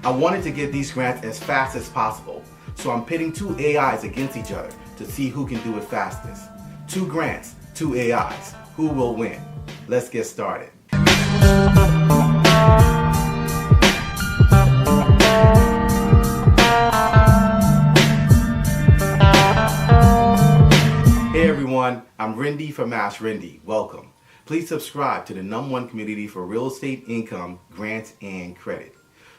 I wanted to get these grants as fast as possible, so I'm pitting two AIs against each other to see who can do it fastest. 2 grants, 2 AIs. Who will win? Let's get started. Hey everyone, I'm Rinde from AskRinde. Welcome. Please subscribe to the #1 community for real estate income, grants, and credit.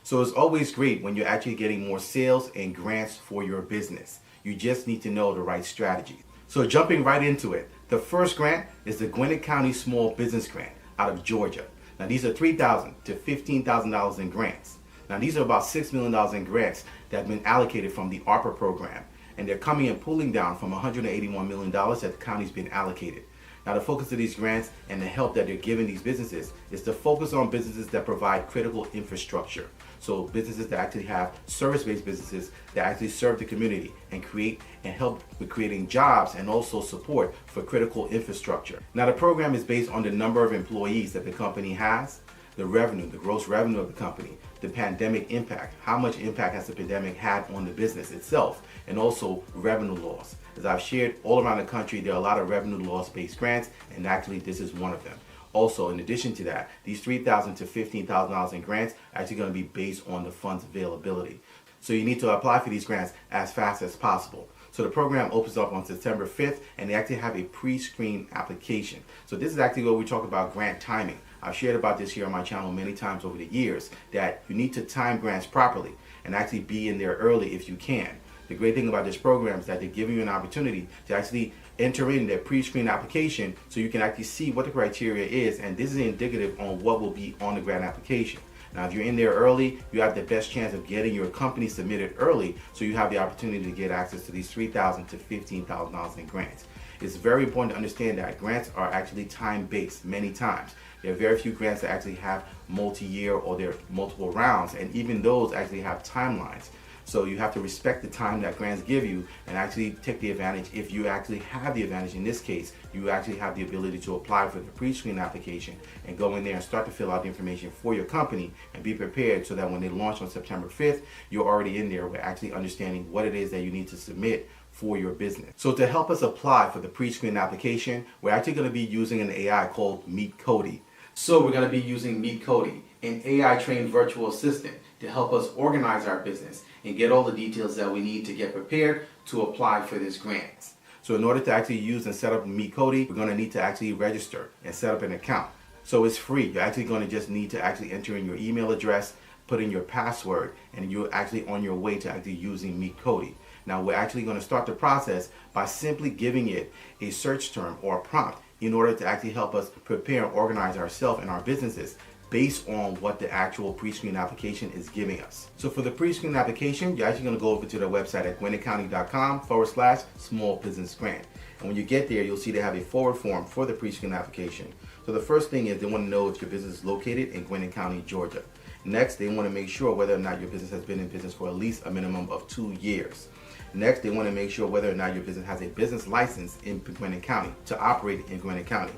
So it's always great when you're actually getting more sales and grants for your business. You just need to know the right strategy. So jumping right into it, the first grant is the Gwinnett County Small Business Grant out of Georgia. Now these are $3,000 to $15,000 in grants. Now these are about $6 million in grants that have been allocated from the ARPA program. And they're coming and pulling down from $181 million that the county's been allocated. Now the focus of these grants and the help that they're giving these businesses is to focus on businesses that provide critical infrastructure. So businesses that actually have service-based businesses that actually serve the community and create and help with creating jobs and also support for critical infrastructure. Now the program is based on the number of employees that the company has, the revenue, the gross revenue of the company, the pandemic impact, how much impact has the pandemic had on the business itself, and also revenue loss. As I've shared all around the country, there are a lot of revenue loss based grants, and actually this is one of them. Also, in addition to that, these $3,000 to $15,000 in grants are actually going to be based on the funds availability. So you need to apply for these grants as fast as possible. So the program opens up on September 5th, and they actually have a pre-screen application. So this is actually where we talk about grant timing. I've shared about this here on my channel many times over the years, that you need to time grants properly and actually be in there early if you can. The great thing about this program is that they're giving you an opportunity to actually enter in their pre-screen application so you can actually see what the criteria is, and this is indicative on what will be on the grant application. Now if you're in there early, you have the best chance of getting your company submitted early, so you have the opportunity to get access to these $3,000 to $15,000 in grants. It's very important to understand that grants are actually time-based many times. There are very few grants that actually have multi-year or they're multiple rounds, and even those actually have timelines. So you have to respect the time that grants give you and actually take the advantage. If you actually have the advantage, in this case, you actually have the ability to apply for the pre-screen application and go in there and start to fill out the information for your company and be prepared so that when they launch on September 5th, you're already in there with actually understanding what it is that you need to submit for your business. So to help us apply for the pre-screen application, we're actually going to be using an AI called Meet Cody. So we're going to be using Meet Cody, an AI-trained virtual assistant, to help us organize our business and get all the details that we need to get prepared to apply for this grant. So in order to actually use and set up Meet Cody, we're going to need to actually register and set up an account. So it's free. You're actually going to just need to actually enter in your email address, put in your password, and you're actually on your way to actually using Meet Cody. Now we're actually going to start the process by simply giving it a search term or a prompt in order to actually help us prepare and organize ourselves and our businesses based on what the actual pre-screen application is giving us. So for the pre-screen application, you're actually going to go over to their website at gwinnettcounty.com/small business grant. And when you get there, you'll see they have a forward form for the pre-screen application. So the first thing is they want to know if your business is located in Gwinnett County, Georgia. Next, they want to make sure whether or not your business has been in business for at least a minimum of 2 years. Next, they want to make sure whether or not your business has a business license in Gwinnett County to operate in Gwinnett County.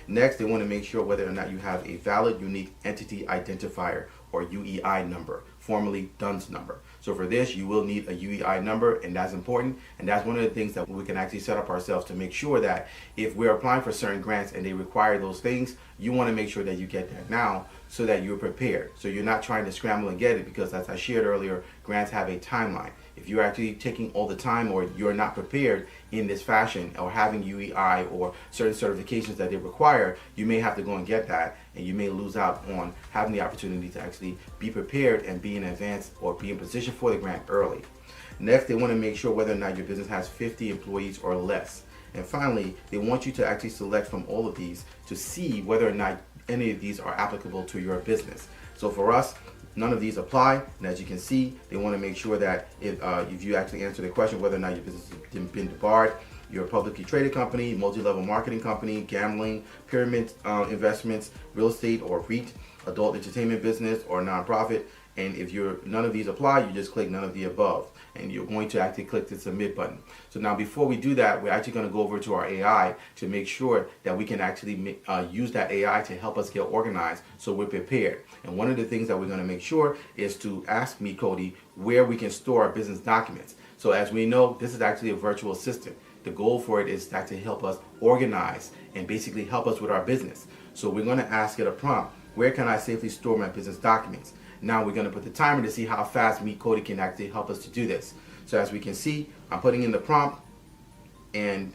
Next, they want to make sure whether or not you have a valid unique entity identifier or UEI number, formerly DUNS number. So for this, you will need a UEI number, and that's important. And that's one of the things that we can actually set up ourselves to make sure that if we're applying for certain grants and they require those things, you want to make sure that you get that now so that you're prepared. So you're not trying to scramble and get it, because as I shared earlier, grants have a timeline. If you're actually taking all the time or you're not prepared in this fashion or having UEI or certain certifications that they require, you may have to go and get that, and you may lose out on having the opportunity to actually be prepared and be in advance or be in position for the grant early. Next, they want to make sure whether or not your business has 50 employees or less. And finally, they want you to actually select from all of these to see whether or not any of these are applicable to your business. So for us, none of these apply, and as you can see, they want to make sure that if you actually answer the question whether or not your business has been debarred, you're a publicly traded company, multi-level marketing company, gambling, pyramid investments, real estate or REIT, adult entertainment business or nonprofit, And if none of these apply, you just click none of the above. And you're going to actually click the submit button. So now before we do that, we're actually going to go over to our AI to make sure that we can actually use that AI to help us get organized so we're prepared. And one of the things that we're going to make sure is to ask me, Cody, where we can store our business documents. So as we know, this is actually a virtual assistant. The goal for it is to actually help us organize and basically help us with our business. So we're going to ask it a prompt, where can I safely store my business documents? Now we're going to put the timer to see how fast Meet Cody can actually help us to do this. So as we can see, I'm putting in the prompt and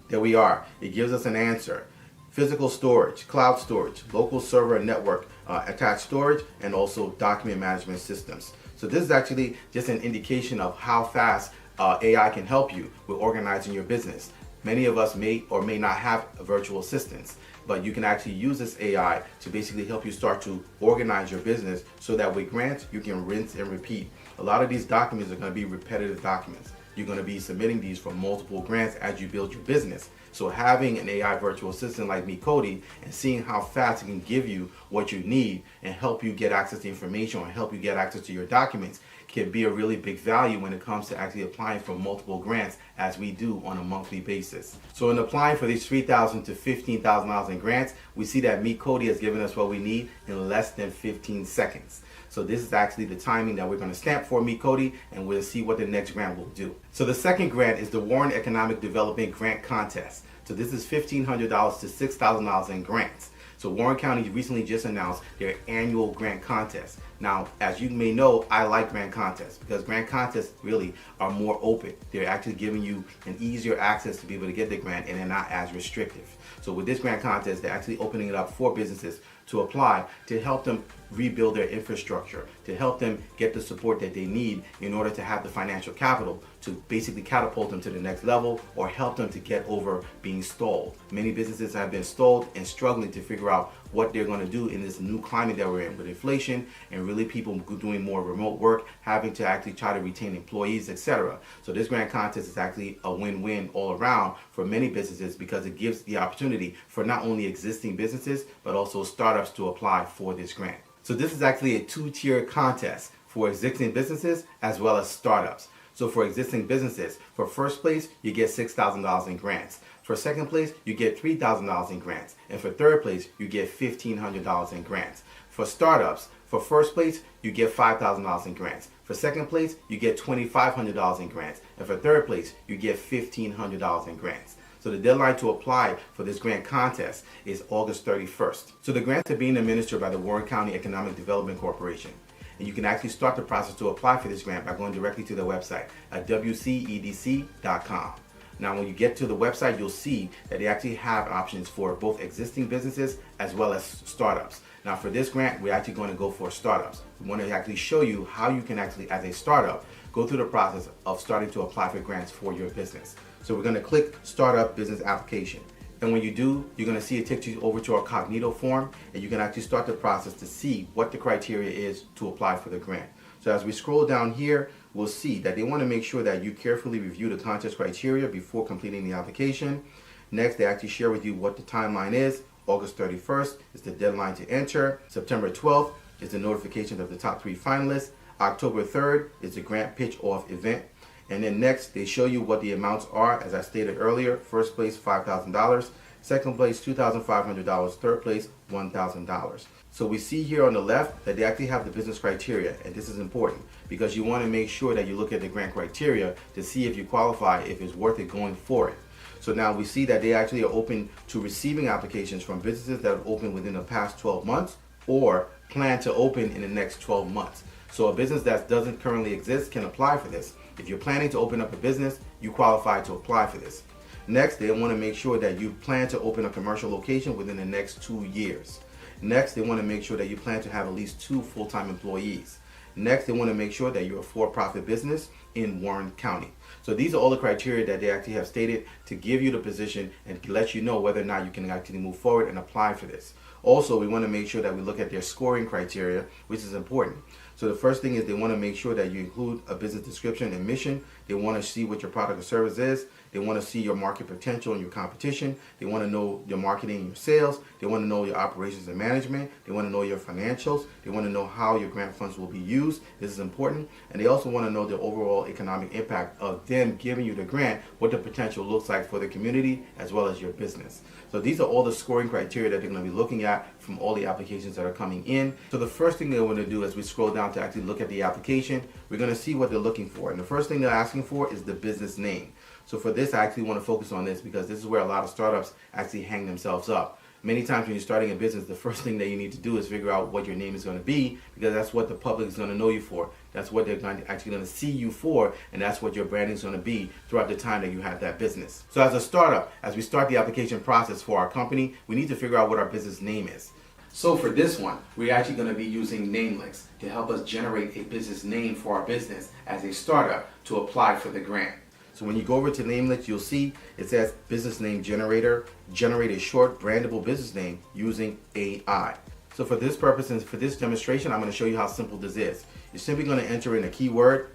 there we are. It gives us an answer. Physical storage, cloud storage, local server and network attached storage, and also document management systems. So this is actually just an indication of how fast AI can help you with organizing your business. Many of us may or may not have virtual assistants, but you can actually use this AI to basically help you start to organize your business so that with grants, you can rinse and repeat. A lot of these documents are going to be repetitive documents. You're going to be submitting these for multiple grants as you build your business. So having an AI virtual assistant like me, Cody, and seeing how fast it can give you what you need and help you get access to information or help you get access to your documents can be a really big value when it comes to actually applying for multiple grants as we do on a monthly basis. So in applying for these $3,000 to $15,000 in grants, we see that Meet Cody has given us what we need in less than 15 seconds. So this is actually the timing that we're going to stamp for Meet Cody, and we'll see what the next grant will do. So the second grant is the Warren Economic Development Grant Contest. So this is $1,500 to $6,000 in grants. So Warren County recently just announced their annual grant contest. Now, as you may know, I like grant contests because grant contests really are more open. They're actually giving you an easier access to be able to get the grant, and they're not as restrictive. So with this grant contest, they're actually opening it up for businesses to apply to help them rebuild their infrastructure, to help them get the support that they need in order to have the financial capital to basically catapult them to the next level or help them to get over being stalled. Many businesses have been stalled and struggling to figure out what they're going to do in this new climate that we're in with inflation and really people doing more remote work, having to actually try to retain employees, etc. So this grant contest is actually a win-win all around for many businesses because it gives the opportunity for not only existing businesses but also startups to apply for this grant. So this is actually a two-tier contest for existing businesses as well as startups. So for existing businesses, for first place, you get $6,000 in grants. For second place, you get $3,000 in grants. And for third place, you get $1,500 in grants. For startups, for first place, you get $5,000 in grants. For second place, you get $2,500 in grants. And for third place, you get $1,500 in grants. So the deadline to apply for this grant contest is August 31st. So the grants are being administered by the Warren County Economic Development Corporation. And you can actually start the process to apply for this grant by going directly to their website at wcedc.com. Now when you get to the website, you'll see that they actually have options for both existing businesses as well as startups. Now for this grant, we're actually going to go for startups. We want to actually show you how you can actually, as a startup, go through the process of starting to apply for grants for your business. So we're going to click Startup Business Application. And when you do, you're going to see it take you over to our Cognito form, and you can actually start the process to see what the criteria is to apply for the grant. So as we scroll down here, we'll see that they want to make sure that you carefully review the contest criteria before completing the application. Next, they actually share with you what the timeline is. August 31st is the deadline to enter. September 12th is the notification of the top 3 finalists. October 3rd is the grant pitch off event. And then next, they show you what the amounts are, as I stated earlier. First place, $5,000. Second place, $2,500. Third place, $1,000. So we see here on the left that they actually have the business criteria, and this is important because you want to make sure that you look at the grant criteria to see if you qualify, if it's worth it going for it. So now we see that they actually are open to receiving applications from businesses that have opened within the past 12 months or plan to open in the next 12 months. So a business that doesn't currently exist can apply for this. If you're planning to open up a business, you qualify to apply for this. Next, they want to make sure that you plan to open a commercial location within the next 2 years. Next, they want to make sure that you plan to have at least 2 full-time employees. Next, they want to make sure that you're a for-profit business in Warren County. So these are all the criteria that they actually have stated to give you the position and let you know whether or not you can actually move forward and apply for this. Also, we want to make sure that we look at their scoring criteria, which is important. So the first thing is they want to make sure that you include a business description and mission. They want to see what your product or service is. They want to see your market potential and your competition. They want to know your marketing and your sales. They want to know your operations and management. They want to know your financials. They want to know how your grant funds will be used. This is important. And they also want to know the overall economic impact of them giving you the grant, what the potential looks like for the community as well as your business. So these are all the scoring criteria that they're going to be looking at from all the applications that are coming in. So the first thing they want to do as we scroll down to actually look at the application, we're going to see what they're looking for. And the first thing they're asking for is the business name. So for this, I actually want to focus on this because this is where a lot of startups actually hang themselves up. Many times when you're starting a business, the first thing that you need to do is figure out what your name is going to be, because that's what the public is going to know you for. That's what they're actually going to see you for, and that's what your branding is going to be throughout the time that you have that business. So as a startup, as we start the application process for our company, we need to figure out what our business name is. So for this one, we're actually going to be using Namelix to help us generate a business name for our business as a startup to apply for the grant. So when you go over to Namelix, you'll see it says business name generator, generate a short brandable business name using AI. So for this purpose and for this demonstration, I'm going to show you how simple this is. You're simply going to enter in a keyword,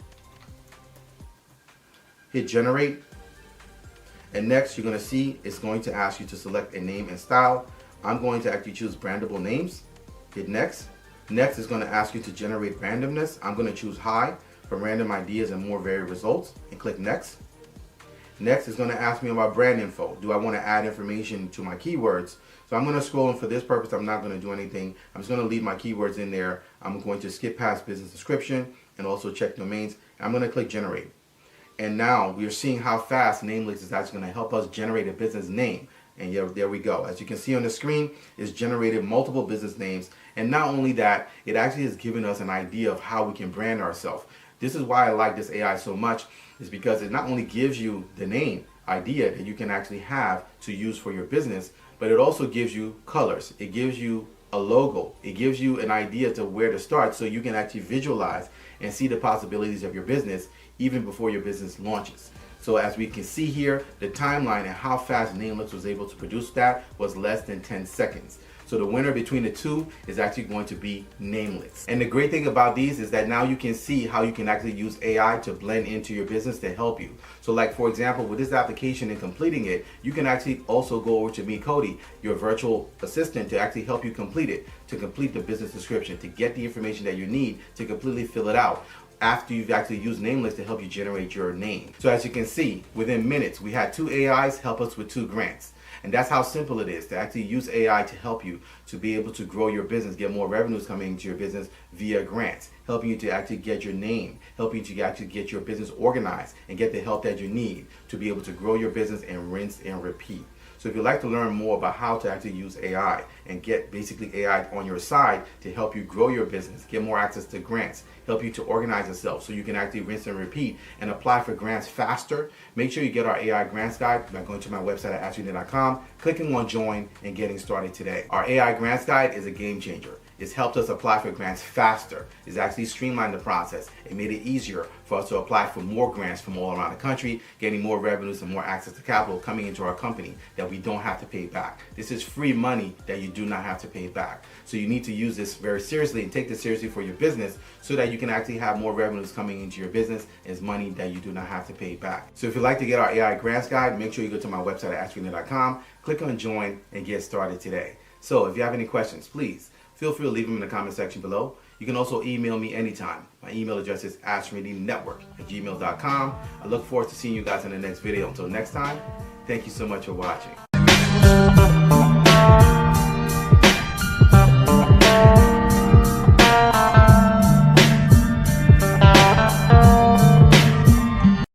hit generate, and next you're going to see it's going to ask you to select a name and style. I'm going to actually choose brandable names, hit next. Next is going to ask you to generate randomness. I'm going to choose high for random ideas and more varied results and click next. Next is going to ask me about brand info. Do I want to add information to my keywords? So I'm going to scroll, and for this purpose I'm not going to do anything. I'm just going to leave my keywords in there. I'm going to skip past business description and also check domains. I'm going to click generate. And now we are seeing how fast Namelix is actually going to help us generate a business name. And there we go. As you can see on the screen, it's generated multiple business names. And not only that, it actually has given us an idea of how we can brand ourselves. This is why I like this AI so much, is because it not only gives you the name idea that you can actually have to use for your business, but it also gives you colors. It gives you a logo. It gives you an idea to where to start so you can actually visualize and see the possibilities of your business even before your business launches. So as we can see here, the timeline and how fast Namelix was able to produce that was less than 10 seconds. So the winner between the two is actually going to be Namelix. And the great thing about these is that now you can see how you can actually use AI to blend into your business to help you. So like for example, with this application and completing it, you can actually also go over to Me Cody, your virtual assistant, to actually help you complete it, to complete the business description, to get the information that you need to completely fill it out after you've actually used Namelix to help you generate your name. So as you can see, within minutes, we had 2 AIs help us with 2 grants. And that's how simple it is to actually use AI to help you to be able to grow your business, get more revenues coming into your business via grants, helping you to actually get your name, helping you to actually get your business organized and get the help that you need to be able to grow your business and rinse and repeat. So if you'd like to learn more about how to actually use AI and get basically AI on your side to help you grow your business, get more access to grants, help you to organize yourself so you can actually rinse and repeat and apply for grants faster, make sure you get our AI grants guide by going to my website at AskRinde.com, clicking on join and getting started today. Our AI grants guide is a game changer. It's helped us apply for grants faster. It's actually streamlined the process. It made it easier for us to apply for more grants from all around the country, getting more revenues and more access to capital coming into our company that we don't have to pay back. This is free money that you do not have to pay back. So you need to use this very seriously and take this seriously for your business so that you can actually have more revenues coming into your business as money that you do not have to pay back. So if you'd like to get our AI grants guide, make sure you go to my website at AskRinde.com, click on join and get started today. So if you have any questions, please feel free to leave them in the comment section below. You can also email me anytime. My email address is AskRindeNetwork@gmail.com. I look forward to seeing you guys in the next video. Until next time, thank you so much for watching.